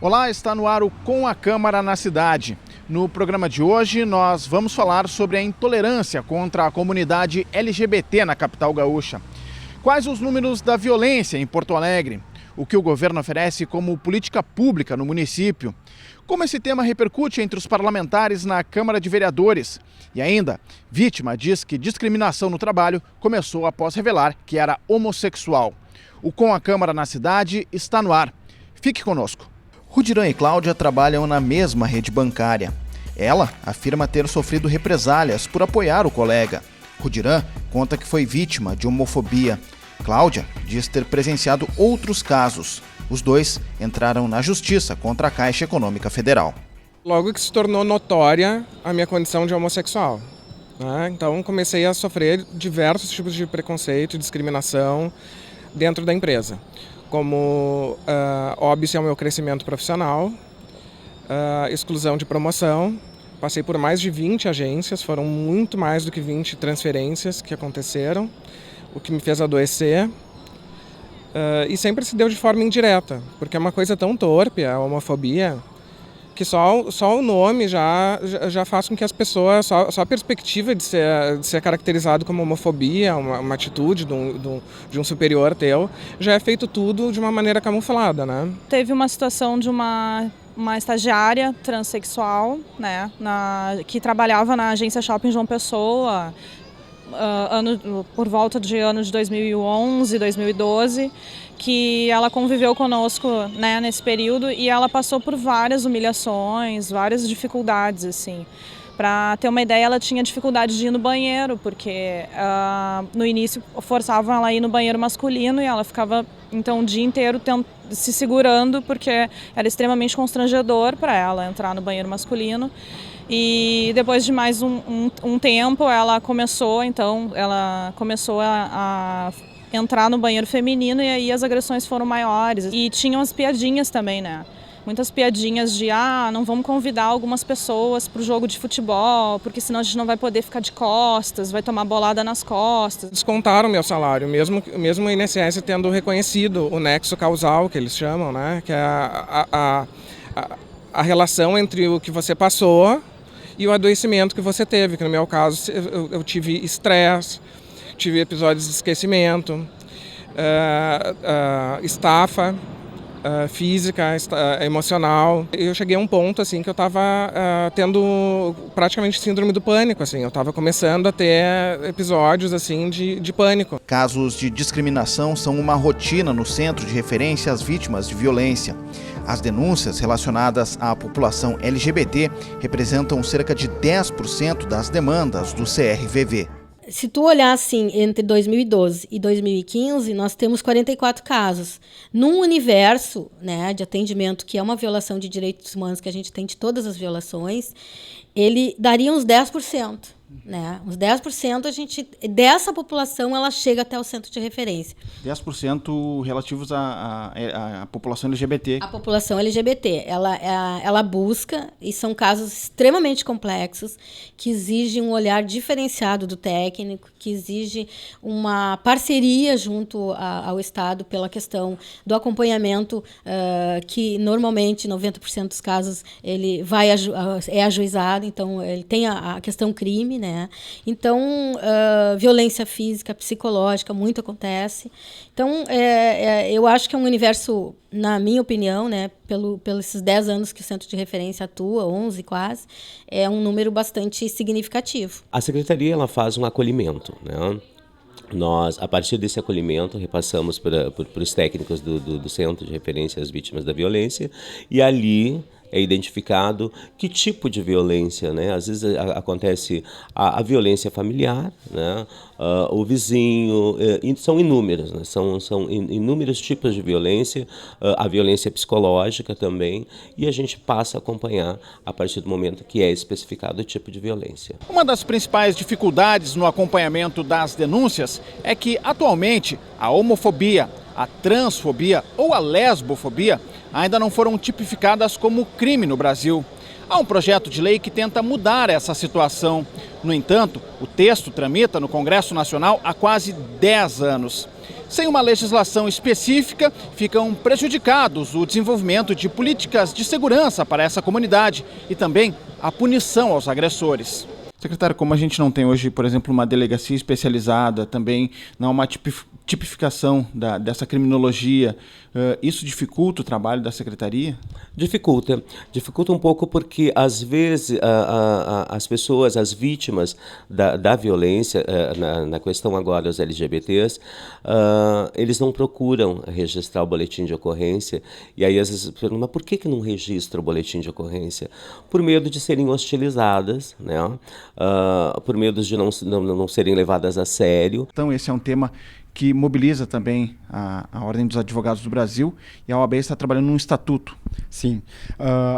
Olá, está no ar o Com a Câmara na Cidade. No programa de hoje nós vamos falar sobre a intolerância contra a comunidade LGBT na capital gaúcha. Quais os números da violência em Porto Alegre? O que o governo oferece como política pública no município? Como esse tema repercute entre os parlamentares na Câmara de Vereadores? E ainda, vítima diz que discriminação no trabalho começou após revelar que era homossexual. O Com a Câmara na Cidade está no ar. Fique conosco. Rudirã e Cláudia trabalham na mesma rede bancária. Ela afirma ter sofrido represálias por apoiar o colega. Rudirã conta que foi vítima de homofobia. Cláudia diz ter presenciado outros casos. Os dois entraram na justiça contra a Caixa Econômica Federal. Logo que se tornou notória a minha condição de homossexual, né? Então comecei a sofrer diversos tipos de preconceito e discriminação dentro da empresa. Como óbice ao meu crescimento profissional, exclusão de promoção. Passei por mais de 20 agências, foram muito mais do que 20 transferências que aconteceram, o que me fez adoecer. E sempre se deu de forma indireta, porque é uma coisa tão torpe, a homofobia, que só o nome já faz com que as pessoas, só a perspectiva de ser caracterizado como homofobia, uma atitude de um superior teu, já é feito tudo de uma maneira camuflada, né? Teve uma situação de uma estagiária transexual, né, que trabalhava na agência Shopping João Pessoa, por volta de anos de 2011, 2012, que ela conviveu conosco, né, nesse período, e ela passou por várias humilhações, várias dificuldades, assim. Para ter uma ideia, ela tinha dificuldade de ir no banheiro, porque no início forçavam ela a ir no banheiro masculino e ela ficava então o dia inteiro se segurando, porque era extremamente constrangedor para ela entrar no banheiro masculino. E depois de mais um tempo, ela começou a entrar no banheiro feminino, e aí as agressões foram maiores. E tinham as piadinhas também, né? Muitas piadinhas de, não vamos convidar algumas pessoas para o jogo de futebol, porque senão a gente não vai poder ficar de costas, vai tomar bolada nas costas. Descontaram meu salário, mesmo o INSS tendo reconhecido o nexo causal, que eles chamam, né? Que é a relação entre o que você passou e o adoecimento que você teve, que no meu caso eu tive estresse, tive episódios de esquecimento, estafa física, emocional. Eu cheguei a um ponto assim que eu estava tendo praticamente síndrome do pânico, assim. Eu estava começando a ter episódios assim de pânico. Casos de discriminação são uma rotina no Centro de Referência às Vítimas de Violência. As denúncias relacionadas à população LGBT representam cerca de 10% das demandas do CRVV. Se tu olhar assim, entre 2012 e 2015, nós temos 44 casos. Num universo, né, de atendimento, que é uma violação de direitos humanos, que a gente tem de todas as violações, ele daria uns 10%. Né? Uns 10% dessa população ela chega até o centro de referência. 10% relativos à população LGBT. A população LGBT, ela busca, e são casos extremamente complexos, que exigem um olhar diferenciado do técnico, que exige uma parceria junto ao Estado pela questão do acompanhamento, que normalmente 90% dos casos ele é ajuizado, então ele tem a questão crime, né? Então, violência física, psicológica, muito acontece. Então, eu acho que é um universo, na minha opinião, né, pelos esses 10 anos que o Centro de Referência atua, 11 quase, é um número bastante significativo. A Secretaria ela faz um acolhimento, né? Nós, a partir desse acolhimento, repassamos para os técnicos do Centro de Referência às Vítimas da Violência, e ali é identificado que tipo de violência, né? Às vezes acontece a violência familiar, né? O vizinho, são inúmeras, né? São inúmeros tipos de violência, a violência psicológica também, e a gente passa a acompanhar a partir do momento que é especificado o tipo de violência. Uma das principais dificuldades no acompanhamento das denúncias é que, atualmente, a homofobia, a transfobia ou a lesbofobia ainda não foram tipificadas como crime no Brasil. Há um projeto de lei que tenta mudar essa situação. No entanto, o texto tramita no Congresso Nacional há quase 10 anos. Sem uma legislação específica, ficam prejudicados o desenvolvimento de políticas de segurança para essa comunidade e também a punição aos agressores. Secretário, como a gente não tem hoje, por exemplo, uma delegacia especializada, também não há uma tipificação dessa criminologia, isso dificulta o trabalho da Secretaria? Dificulta um pouco porque, às vezes, as pessoas, as vítimas da violência, na questão agora dos LGBTs, eles não procuram registrar o boletim de ocorrência, e aí às vezes perguntam, mas por que não registra o boletim de ocorrência? Por medo de serem hostilizadas, né? Por medo de não serem levadas a sério. Então esse é um tema que mobiliza também a Ordem dos Advogados do Brasil, e a OAB está trabalhando num estatuto. Sim.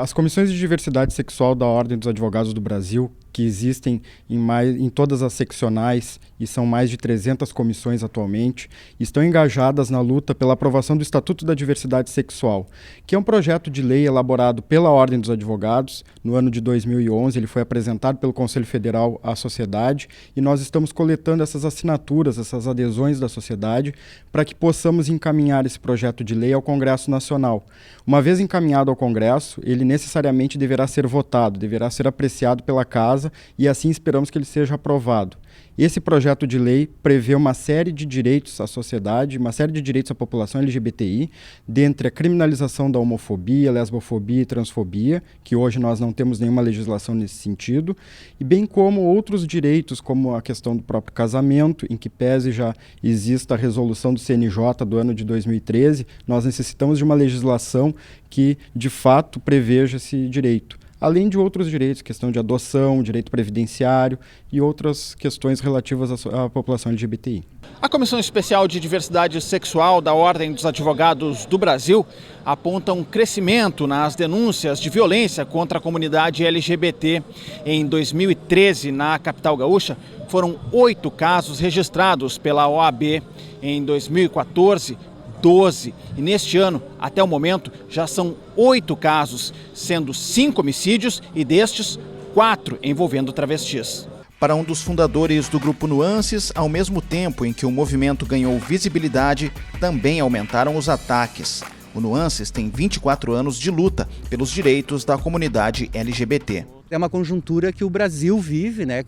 As comissões de diversidade sexual da Ordem dos Advogados do Brasil, que existem em todas as seccionais, e são mais de 300 comissões atualmente, estão engajadas na luta pela aprovação do Estatuto da Diversidade Sexual, que é um projeto de lei elaborado pela Ordem dos Advogados. No ano de 2011, ele foi apresentado pelo Conselho Federal à sociedade, e nós estamos coletando essas assinaturas, essas adesões da sociedade, para que possamos encaminhar esse projeto de lei ao Congresso Nacional. Uma vez encaminhado ao Congresso, ele necessariamente deverá ser votado, deverá ser apreciado pela Casa, e assim esperamos que ele seja aprovado. Esse projeto de lei prevê uma série de direitos à sociedade, uma série de direitos à população LGBTI, dentre a criminalização da homofobia, lesbofobia e transfobia, que hoje nós não temos nenhuma legislação nesse sentido, e bem como outros direitos, como a questão do próprio casamento, em que pese já exista a resolução do CNJ do ano de 2013, nós necessitamos de uma legislação que, de fato, preveja esse direito. Além de outros direitos, questão de adoção, direito previdenciário e outras questões relativas à população LGBTI. A Comissão Especial de Diversidade Sexual da Ordem dos Advogados do Brasil aponta um crescimento nas denúncias de violência contra a comunidade LGBT. Em 2013, na capital gaúcha, foram 8 casos registrados pela OAB. Em 2014, 12. E neste ano, até o momento, já são 8 casos, sendo 5 homicídios e destes, 4 envolvendo travestis. Para um dos fundadores do Grupo Nuances, ao mesmo tempo em que o movimento ganhou visibilidade, também aumentaram os ataques. O Nuances tem 24 anos de luta pelos direitos da comunidade LGBT. É uma conjuntura que o Brasil vive, né,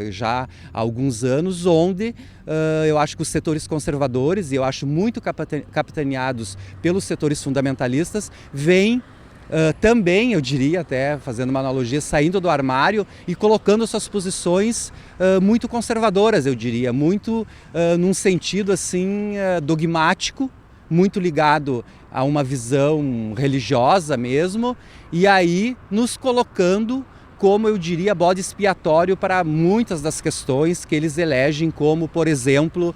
já há alguns anos, onde eu acho que os setores conservadores, e eu acho muito capitaneados pelos setores fundamentalistas, vêm também, eu diria, até fazendo uma analogia, saindo do armário e colocando suas posições muito conservadoras, eu diria, muito num sentido assim dogmático, muito ligado a uma visão religiosa mesmo, e aí nos colocando como, eu diria, bode expiatório para muitas das questões que eles elegem, como, por exemplo,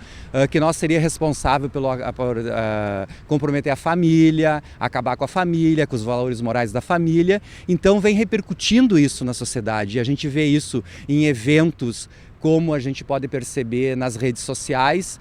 que nós seria responsável por comprometer a família, acabar com a família, com os valores morais da família. Então vem repercutindo isso na sociedade, e a gente vê isso em eventos, como a gente pode perceber nas redes sociais,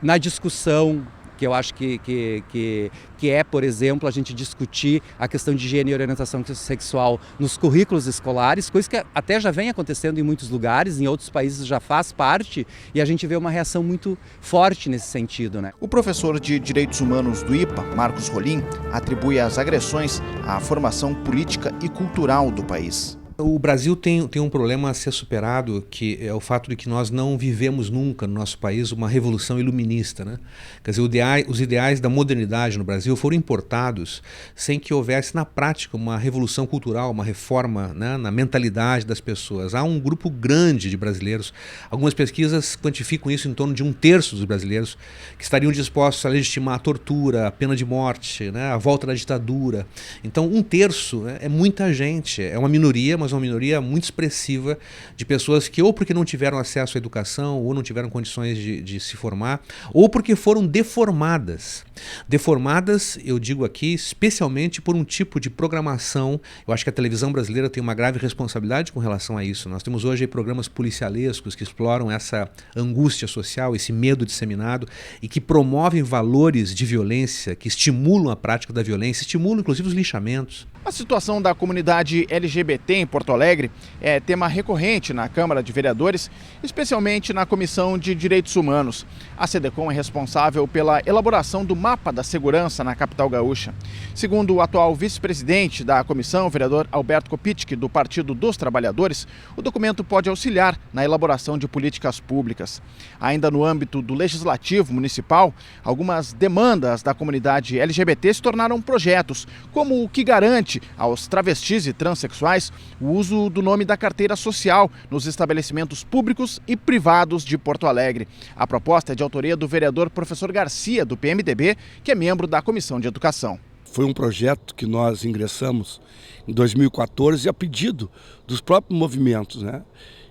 na discussão, que eu acho que é, por exemplo, a gente discutir a questão de gênero e orientação sexual nos currículos escolares, coisa que até já vem acontecendo em muitos lugares, em outros países já faz parte, e a gente vê uma reação muito forte nesse sentido, né? O professor de Direitos Humanos do IPA, Marcos Rolim, atribui as agressões à formação política e cultural do país. O Brasil tem um problema a ser superado, que é o fato de que nós não vivemos nunca no nosso país uma revolução iluminista, né? Quer dizer, os ideais da modernidade no Brasil foram importados sem que houvesse na prática uma revolução cultural, uma reforma, né, na mentalidade das pessoas. Há um grupo grande de brasileiros, algumas pesquisas quantificam isso em torno de 1/3 dos brasileiros que estariam dispostos a legitimar a tortura, a pena de morte, né, a volta da ditadura. Então 1/3, né, é muita gente, é uma minoria, mas uma minoria muito expressiva de pessoas que, ou porque não tiveram acesso à educação, ou não tiveram condições de se formar, ou porque foram deformadas. Deformadas, eu digo aqui, especialmente por um tipo de programação. Eu acho que a televisão brasileira tem uma grave responsabilidade com relação a isso. Nós temos hoje programas policialescos que exploram essa angústia social, esse medo disseminado, e que promovem valores de violência, que estimulam a prática da violência, estimulam inclusive os linchamentos. A situação da comunidade LGBT em Porto Alegre é tema recorrente na Câmara de Vereadores, especialmente na Comissão de Direitos Humanos. A SEDECOM é responsável pela elaboração do mapa da segurança na capital gaúcha. Segundo o atual vice-presidente da comissão, o vereador Alberto Kopitschek, do Partido dos Trabalhadores, o documento pode auxiliar na elaboração de políticas públicas. Ainda no âmbito do Legislativo Municipal, algumas demandas da comunidade LGBT se tornaram projetos, como o que garante aos travestis e transexuais o uso do nome da carteira social nos estabelecimentos públicos e privados de Porto Alegre. A proposta é de autoria do vereador professor Garcia, do PMDB, que é membro da Comissão de Educação. Foi um projeto que nós ingressamos em 2014 a pedido dos próprios movimentos, né?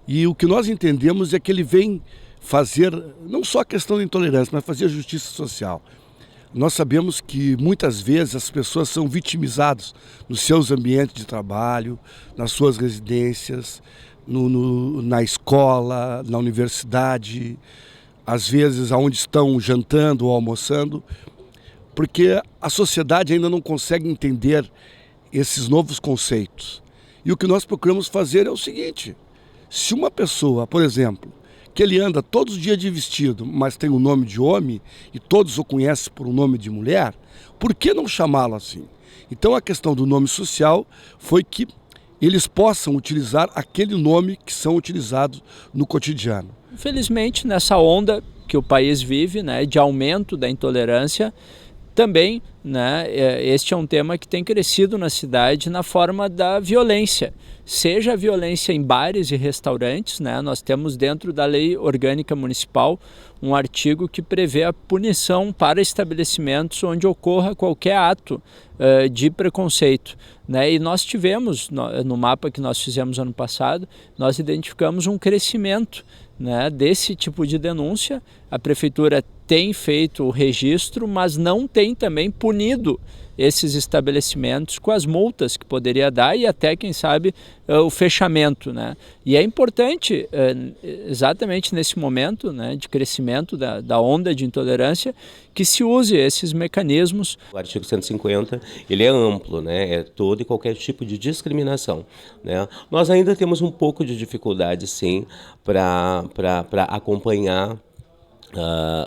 E o que nós entendemos é que ele vem fazer não só a questão da intolerância, mas fazer a justiça social. Nós sabemos que muitas vezes as pessoas são vitimizadas nos seus ambientes de trabalho, nas suas residências, na escola, na universidade, às vezes aonde estão jantando ou almoçando, porque a sociedade ainda não consegue entender esses novos conceitos. E o que nós procuramos fazer é o seguinte: se uma pessoa, por exemplo, que ele anda todos os dias de vestido, mas tem o nome de homem e todos o conhecem por um nome de mulher, por que não chamá-lo assim? Então a questão do nome social foi que eles possam utilizar aquele nome que são utilizados no cotidiano. Infelizmente, nessa onda que o país vive, né, de aumento da intolerância, também, né, este é um tema que tem crescido na cidade na forma da violência. Seja a violência em bares e restaurantes, né, nós temos dentro da Lei Orgânica Municipal um artigo que prevê a punição para estabelecimentos onde ocorra qualquer ato de preconceito, né? E nós tivemos, no mapa que nós fizemos ano passado, nós identificamos um crescimento, né, desse tipo de denúncia. A Prefeitura tem feito o registro, mas não tem também punido esses estabelecimentos com as multas que poderia dar e até, quem sabe, o fechamento, né? E é importante, exatamente nesse momento, né, de crescimento da onda de intolerância, que se use esses mecanismos. O artigo 150, ele é amplo, né? É todo e qualquer tipo de discriminação, né? Nós ainda temos um pouco de dificuldade, sim, para acompanhar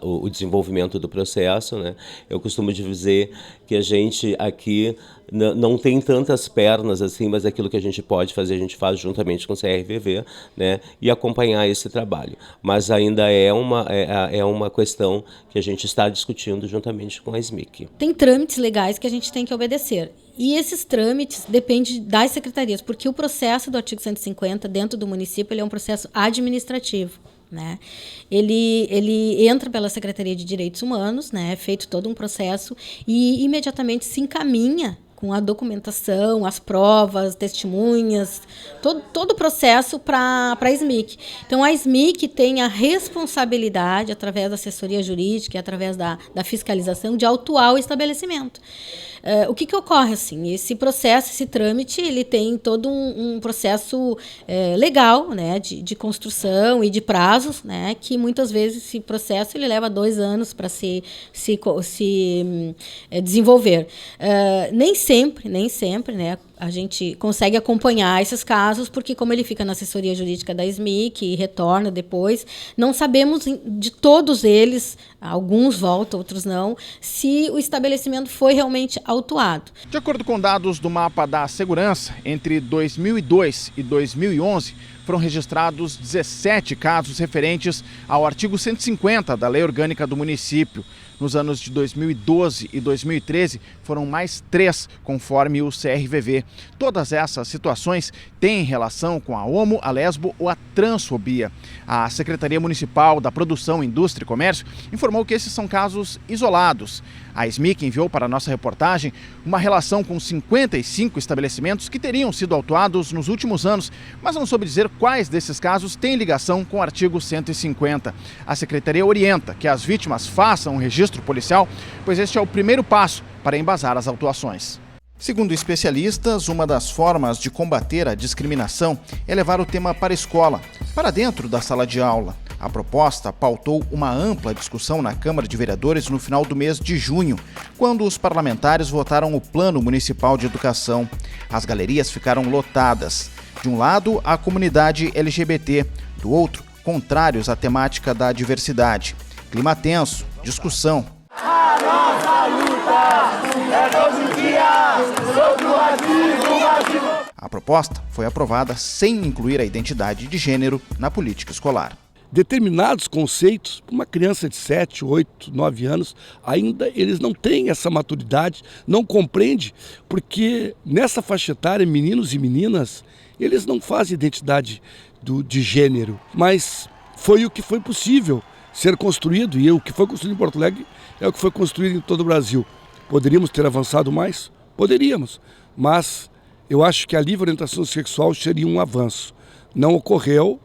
o desenvolvimento do processo, né? Eu costumo dizer que a gente aqui não tem tantas pernas assim, mas aquilo que a gente pode fazer, a gente faz juntamente com o CRVV, né? E acompanhar esse trabalho. Mas ainda é uma questão que a gente está discutindo juntamente com a SMIC. Tem trâmites legais que a gente tem que obedecer. E esses trâmites dependem das secretarias, porque o processo do artigo 150 dentro do município ele é um processo administrativo, né? Ele entra pela Secretaria de Direitos Humanos, né? É feito todo um processo e imediatamente se encaminha com a documentação, as provas, testemunhas, todo o processo para a SMIC. Então, a SMIC tem a responsabilidade, através da assessoria jurídica e através da fiscalização, de autuar o estabelecimento. O que ocorre, assim? Esse processo, esse trâmite, ele tem todo um processo legal, né, de construção e de prazos, né, que muitas vezes esse processo ele leva 2 anos para se desenvolver. Nem sempre, né, a gente consegue acompanhar esses casos, porque como ele fica na assessoria jurídica da SMIC e retorna depois, não sabemos de todos eles, alguns voltam, outros não, se o estabelecimento foi realmente autuado. De acordo com dados do mapa da segurança, entre 2002 e 2011, foram registrados 17 casos referentes ao artigo 150 da Lei Orgânica do município. Nos anos de 2012 e 2013, foram mais 3, conforme o CRVV. Todas essas situações têm relação com a homo, a lesbo ou a transfobia. A Secretaria Municipal da Produção, Indústria e Comércio informou que esses são casos isolados. A SMIC enviou para a nossa reportagem uma relação com 55 estabelecimentos que teriam sido autuados nos últimos anos, mas não soube dizer quais desses casos têm ligação com o artigo 150. A Secretaria orienta que as vítimas façam um registro policial, pois este é o primeiro passo para embasar as autuações. Segundo especialistas, uma das formas de combater a discriminação é levar o tema para a escola, para dentro da sala de aula. A proposta pautou uma ampla discussão na Câmara de Vereadores no final do mês de junho, quando os parlamentares votaram o Plano Municipal de Educação. As galerias ficaram lotadas. De um lado, a comunidade LGBT, do outro, contrários à temática da diversidade. Clima tenso, discussão. A nossa luta é todo dia sobre o racismo. A proposta foi aprovada sem incluir a identidade de gênero na política escolar. Determinados conceitos, para uma criança de 7, 8, 9 anos, ainda eles não têm essa maturidade, não compreende, porque nessa faixa etária, meninos e meninas, eles não fazem identidade de gênero, mas foi o que foi possível ser construído, e o que foi construído em Porto Alegre é o que foi construído em todo o Brasil. Poderíamos ter avançado mais? Poderíamos, mas eu acho que a livre orientação sexual seria um avanço. Não ocorreu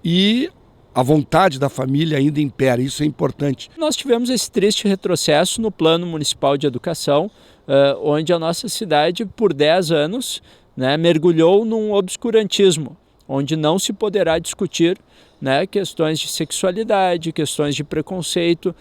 e a vontade da família ainda impera, isso é importante. Nós tivemos esse triste retrocesso no Plano Municipal de Educação, onde a nossa cidade, por 10 anos, mergulhou num obscurantismo, onde não se poderá discutir questões de sexualidade, questões de preconceito,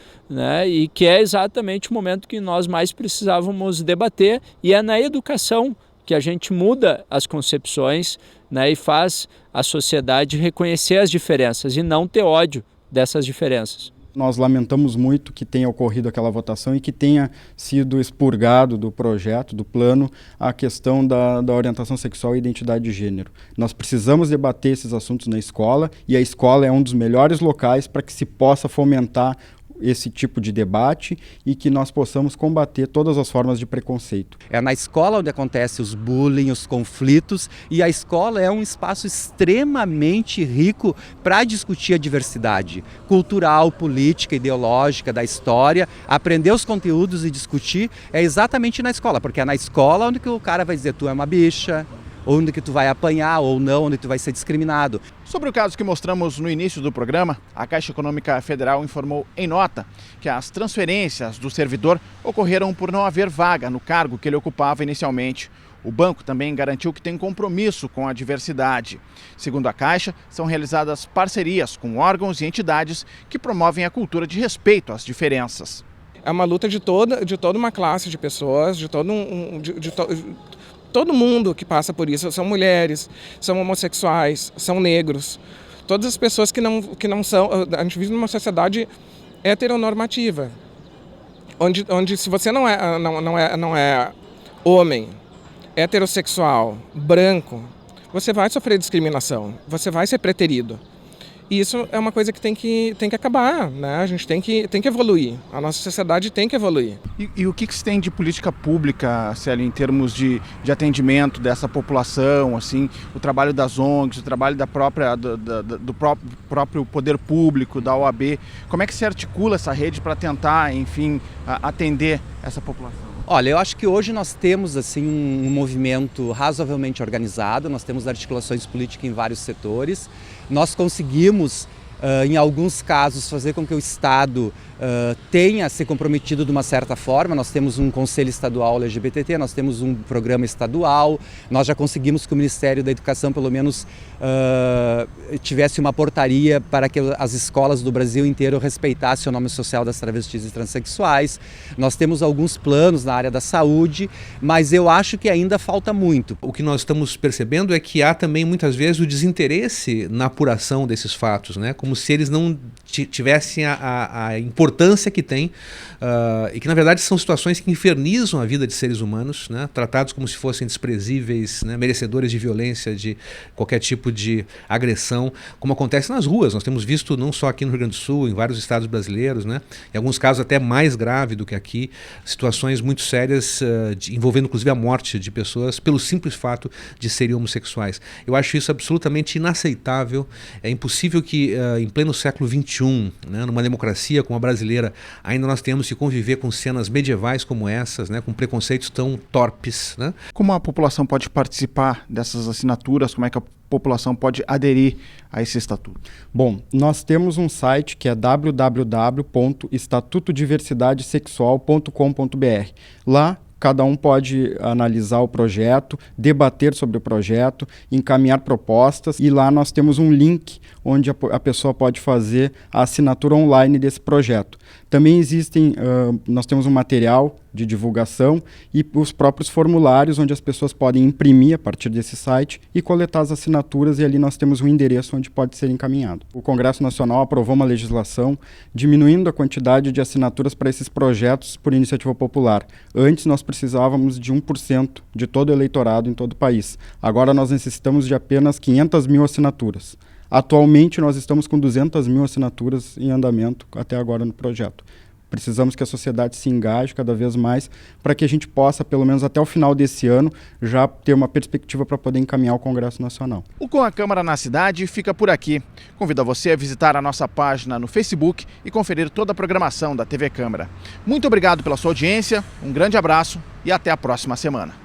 e que é exatamente o momento que nós mais precisávamos debater, e é na educação que a gente muda as concepções e faz a sociedade reconhecer as diferenças e não ter ódio dessas diferenças. Nós lamentamos muito que tenha ocorrido aquela votação e que tenha sido expurgado do projeto, do plano, a questão da orientação sexual e identidade de gênero. Nós precisamos debater esses assuntos na escola e a escola é um dos melhores locais para que se possa fomentar esse tipo de debate e que nós possamos combater todas as formas de preconceito. É na escola onde acontecem os bullying, os conflitos, e a escola é um espaço extremamente rico para discutir a diversidade cultural, política, ideológica, da história. Aprender os conteúdos e discutir é exatamente na escola, porque é na escola onde que o cara vai dizer tu é uma bicha, onde que tu vai apanhar ou não, onde tu vai ser discriminado. Sobre o caso que mostramos no início do programa, a Caixa Econômica Federal informou em nota que as transferências do servidor ocorreram por não haver vaga no cargo que ele ocupava inicialmente. O banco também garantiu que tem compromisso com a diversidade. Segundo a Caixa, são realizadas parcerias com órgãos e entidades que promovem a cultura de respeito às diferenças. É uma luta de toda uma classe de pessoas, todo mundo que passa por isso. São mulheres, são homossexuais, são negros. Todas as pessoas que não são... A gente vive numa sociedade heteronormativa, onde se você não é homem, heterossexual, branco, você vai sofrer discriminação, você vai ser preterido. E isso é uma coisa que tem que acabar, né? A gente tem que evoluir, a nossa sociedade tem que evoluir. E o que se tem de política pública, Célia, em termos de atendimento dessa população, assim, o trabalho das ONGs, o trabalho do próprio poder público, da OAB, como é que se articula essa rede para tentar, enfim, atender essa população? Olha, eu acho que hoje nós temos assim um movimento razoavelmente organizado, nós temos articulações políticas em vários setores, nós conseguimos, em alguns casos, fazer com que o Estado tenha se comprometido de uma certa forma. Nós temos um Conselho Estadual LGBT, nós temos um programa estadual, nós já conseguimos que o Ministério da Educação pelo menos tivesse uma portaria para que as escolas do Brasil inteiro respeitassem o nome social das travestis e transexuais. Nós temos alguns planos na área da saúde, mas eu acho que ainda falta muito. O que nós estamos percebendo é que há também muitas vezes o desinteresse na apuração desses fatos, né? Como se eles não tivessem a importância que tem e que na verdade são situações que infernizam a vida de seres humanos, né? Tratados como se fossem desprezíveis, né? Merecedores de violência, de qualquer tipo de agressão, como acontece nas ruas. Nós temos visto não só aqui no Rio Grande do Sul, em vários estados brasileiros, né? Em alguns casos até mais grave do que aqui, situações muito sérias envolvendo inclusive a morte de pessoas pelo simples fato de serem homossexuais. Eu acho isso absolutamente inaceitável. É impossível que em pleno século XXI, né, numa democracia como a brasileira, ainda nós temos que conviver com cenas medievais como essas, né, com preconceitos tão torpes, né? Como a população pode participar dessas assinaturas? Como é que a população pode aderir a esse estatuto? Bom, nós temos um site que é www.estatutodiversidadesexual.com.br. Lá cada um pode analisar o projeto, debater sobre o projeto, encaminhar propostas, e lá nós temos um link onde a pessoa pode fazer a assinatura online desse projeto. Também nós temos um material de divulgação e os próprios formulários onde as pessoas podem imprimir a partir desse site e coletar as assinaturas, e ali nós temos um endereço onde pode ser encaminhado. O Congresso Nacional aprovou uma legislação diminuindo a quantidade de assinaturas para esses projetos por iniciativa popular. Antes nós precisávamos de 1% de todo o eleitorado em todo o país. Agora nós necessitamos de apenas 500 mil assinaturas. Atualmente nós estamos com 200 mil assinaturas em andamento até agora no projeto. Precisamos que a sociedade se engaje cada vez mais para que a gente possa, pelo menos até o final desse ano, já ter uma perspectiva para poder encaminhar ao Congresso Nacional. O Com a Câmara na Cidade fica por aqui. Convido você a visitar a nossa página no Facebook e conferir toda a programação da TV Câmara. Muito obrigado pela sua audiência, um grande abraço e até a próxima semana.